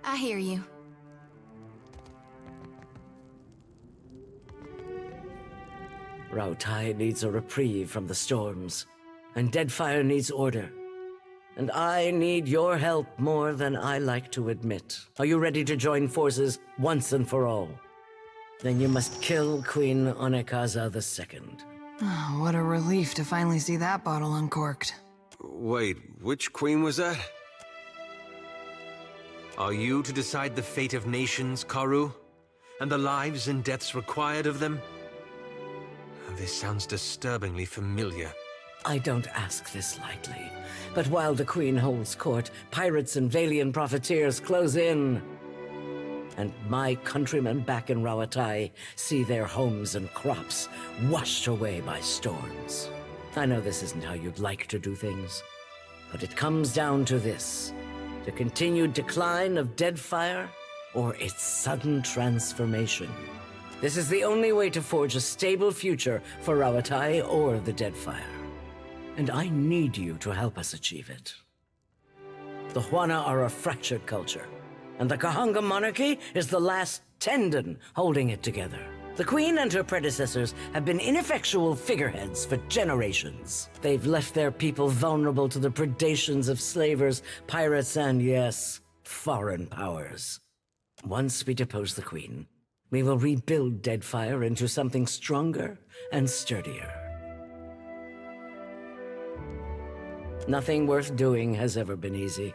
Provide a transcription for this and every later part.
I hear you. Rauatai needs a reprieve from the storms, and Deadfire needs order. And I need your help more than I like to admit. Are you ready to join forces once and for all? Then you must kill Queen Onekaza II. Oh, what a relief to finally see that bottle uncorked. Wait, which queen was that? Are you to decide the fate of nations, Karu? And the lives and deaths required of them? This sounds disturbingly familiar. I don't ask this lightly, but while the Queen holds court, pirates and Valian profiteers close in. And my countrymen back in Rauatai see their homes and crops washed away by storms. I know this isn't how you'd like to do things, but it comes down to this: the continued decline of Deadfire or its sudden transformation. This is the only way to forge a stable future for Rauatai or the Deadfire. And I need you to help us achieve it. The Huana are a fractured culture, and the Kahanga monarchy is the last tendon holding it together. The Queen and her predecessors have been ineffectual figureheads for generations. They've left their people vulnerable to the predations of slavers, pirates, and yes, foreign powers. Once we depose the Queen, we will rebuild Deadfire into something stronger and sturdier. Nothing worth doing has ever been easy,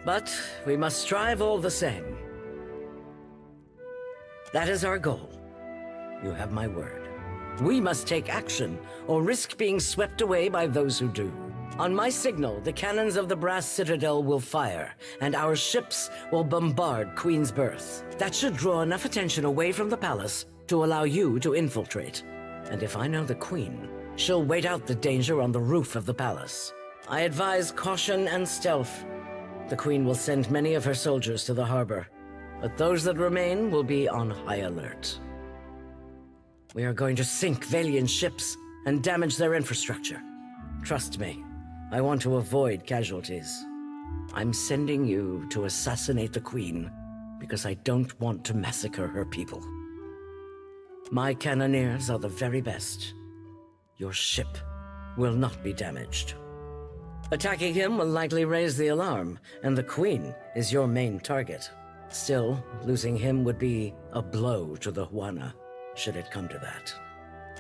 but we must strive all the same. That is our goal. You have my word. We must take action, or risk being swept away by those who do. On my signal, the cannons of the Brass Citadel will fire, and our ships will bombard Queen's Berth. That should draw enough attention away from the palace to allow you to infiltrate. And if I know the Queen, she'll wait out the danger on the roof of the palace. I advise caution and stealth. The Queen will send many of her soldiers to the harbor, but those that remain will be on high alert. We are going to sink Valian ships and damage their infrastructure. Trust me, I want to avoid casualties. I'm sending you to assassinate the Queen because I don't want to massacre her people. My cannoneers are the very best. Your ship will not be damaged. Attacking him will likely raise the alarm, and the Queen is your main target. Still, losing him would be a blow to the Huana, should it come to that.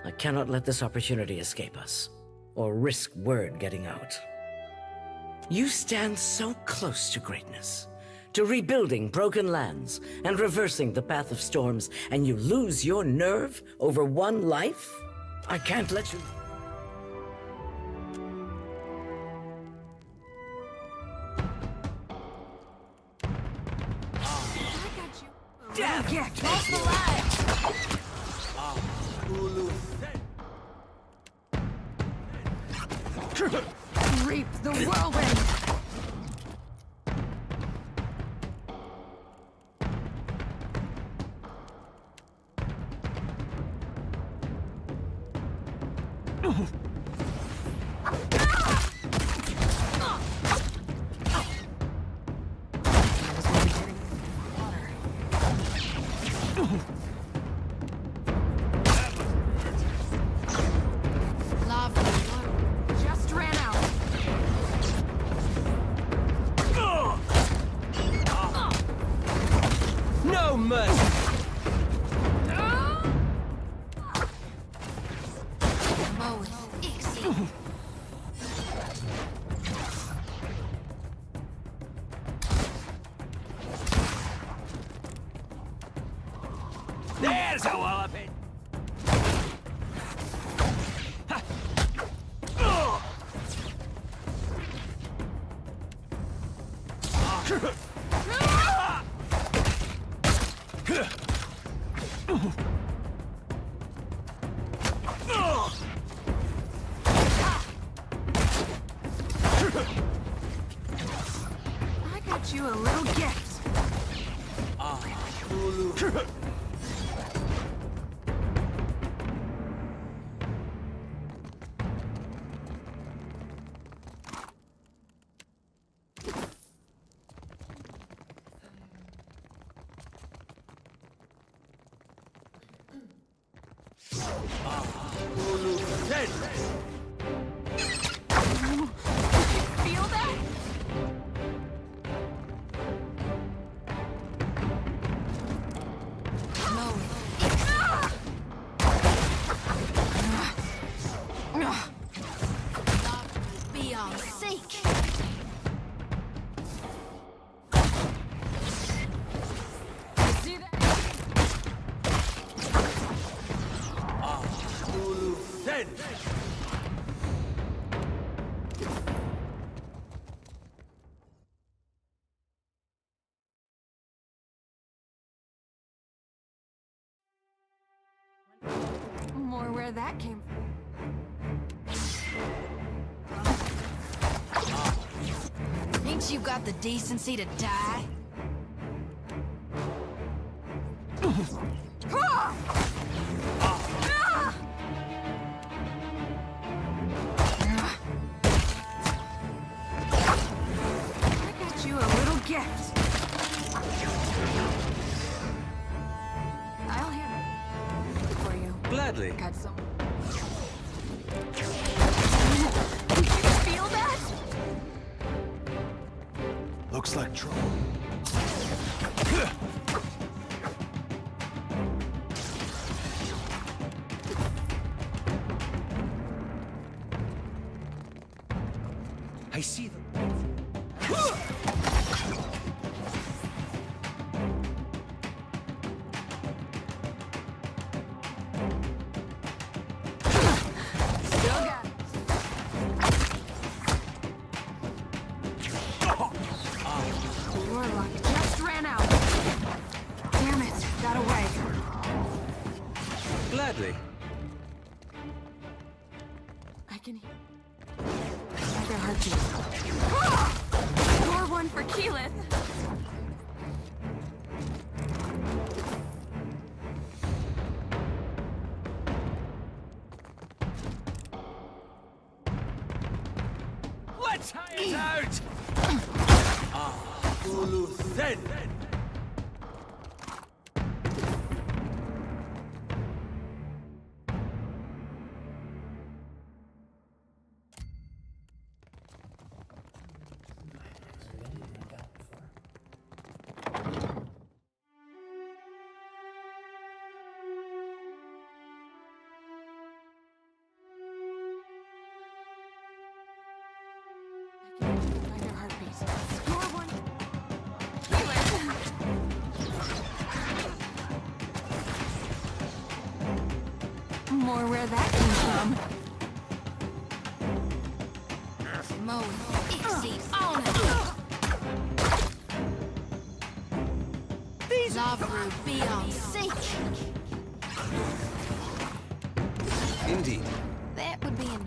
I cannot let this opportunity escape us, or risk word getting out. You stand so close to greatness, to rebuilding broken lands and reversing the path of storms, and you lose your nerve over one life? I can't let you... Damn! Yeah, That's the line! reap the whirlwind! Just ran out. No mercy! There's a walloping! I got you a little gift. Feel that? Be our sake. See that? More where that came from. Ain't you got the decency to die? I got you a little gift. I'll handle it for you. Gladly. Got some. Did you feel that? Looks like trouble. I see them. Still got it. Your luck just ran out. Damn it, got away. Gladly. I can hear their heartbeat. You're one for Keyleth. Let's hide it out! Ulu Then! By their heartbeats. You're one. Keyleth. More where that came from. Mo, Ixie, on it. Lavru, be our sake. Indeed. That would be enough.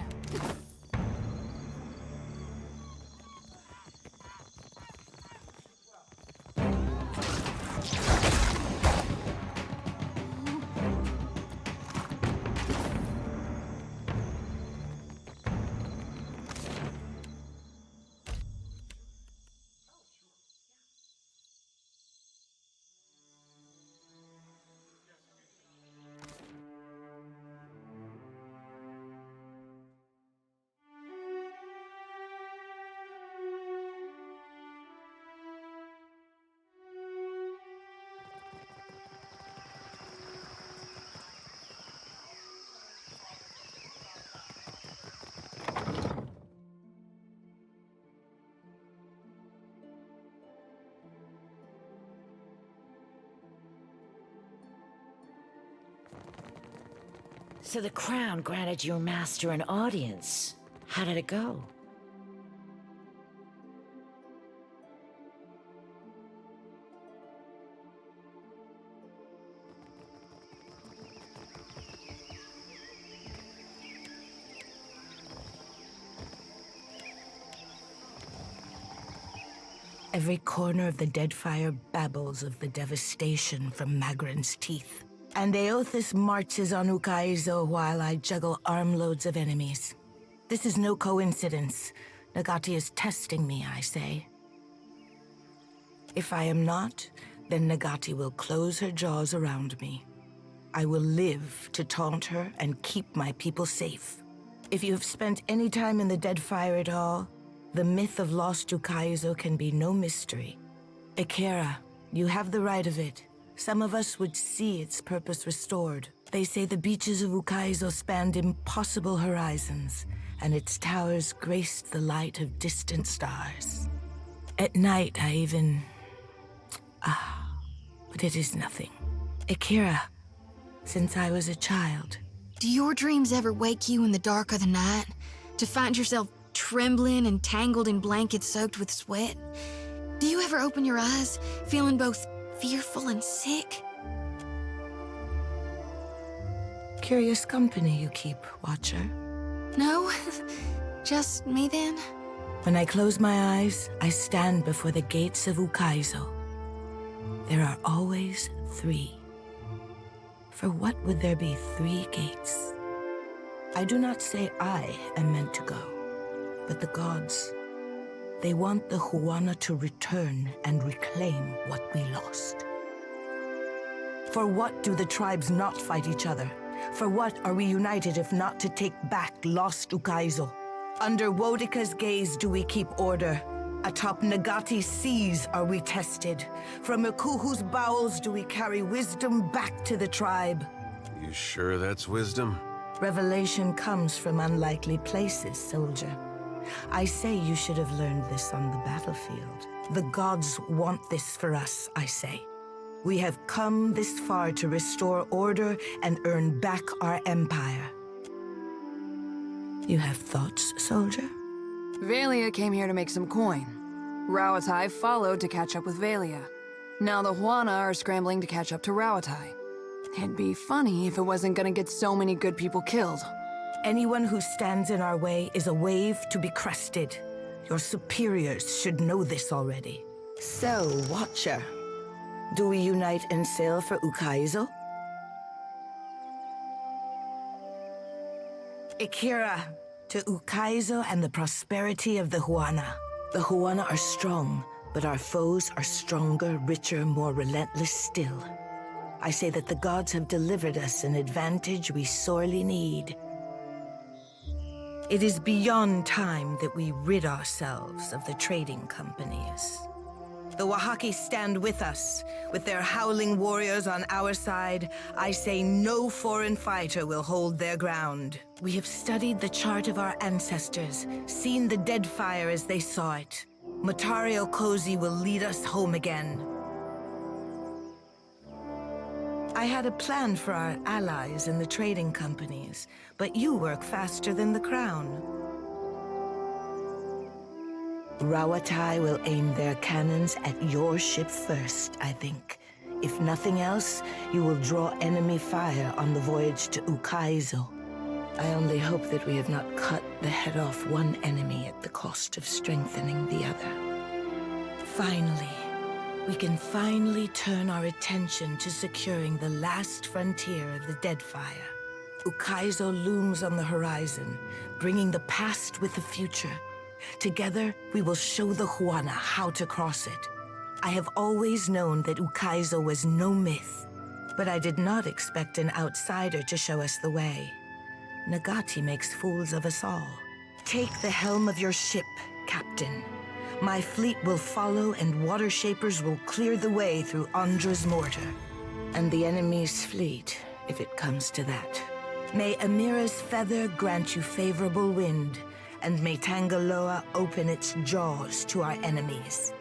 So the crown granted your master an audience. How did it go? Every corner of the Deadfire babbles of the devastation from Magran's teeth. And Aothis marches on Ukaizo while I juggle armloads of enemies. This is no coincidence. Nagati is testing me, I say. If I am not, then Nagati will close her jaws around me. I will live to taunt her and keep my people safe. If you have spent any time in the Deadfire at all, the myth of lost Ukaizo can be no mystery. Akira, you have the right of it. Some of us would see its purpose restored. They say the beaches of Ukaizo spanned impossible horizons, and its towers graced the light of distant stars. At night, I even... but it is nothing. Akira, since I was a child. Do your dreams ever wake you in the dark of the night? To find yourself trembling and tangled in blankets soaked with sweat? Do you ever open your eyes, feeling both fearful and sick? Curious company you keep, Watcher. No? Just me then? When I close my eyes, I stand before the gates of Ukaizo. There are always 3. For what would there be 3 gates? I do not say I am meant to go, but the gods. They want the Huana to return and reclaim what we lost. For what do the tribes not fight each other? For what are we united if not to take back lost Ukaizo? Under Wodika's gaze do we keep order. Atop Nagati's seas are we tested. From Ikuhu's bowels do we carry wisdom back to the tribe. You sure that's wisdom? Revelation comes from unlikely places, soldier. I say you should have learned this on the battlefield. The gods want this for us, I say. We have come this far to restore order and earn back our empire. You have thoughts, soldier? Valia came here to make some coin. Rauatai followed to catch up with Valia. Now the Huana are scrambling to catch up to Rauatai. It'd be funny if it wasn't gonna get so many good people killed. Anyone who stands in our way is a wave to be crested. Your superiors should know this already. So, Watcher, do we unite and sail for Ukaizo? Akira, to Ukaizo and the prosperity of the Huana. The Huana are strong, but our foes are stronger, richer, more relentless still. I say that the gods have delivered us an advantage we sorely need. It is beyond time that we rid ourselves of the trading companies. The Wahaki stand with us. With their howling warriors on our side, I say no foreign fighter will hold their ground. We have studied the chart of our ancestors, seen the Deadfire as they saw it. Matario Kozi will lead us home again. I had a plan for our allies in the trading companies, but you work faster than the crown. Rauatai will aim their cannons at your ship first, I think. If nothing else, you will draw enemy fire on the voyage to Ukaizo. I only hope that we have not cut the head off one enemy at the cost of strengthening the other. Finally, we can finally turn our attention to securing the last frontier of the Deadfire. Ukaizo looms on the horizon, bringing the past with the future. Together, we will show the Huana how to cross it. I have always known that Ukaizo was no myth, but I did not expect an outsider to show us the way. Nagati makes fools of us all. Take the helm of your ship, Captain. My fleet will follow and water shapers will clear the way through Andra's mortar. And the enemy's fleet, if it comes to that. May Amira's feather grant you favorable wind, and may Tangaloa open its jaws to our enemies.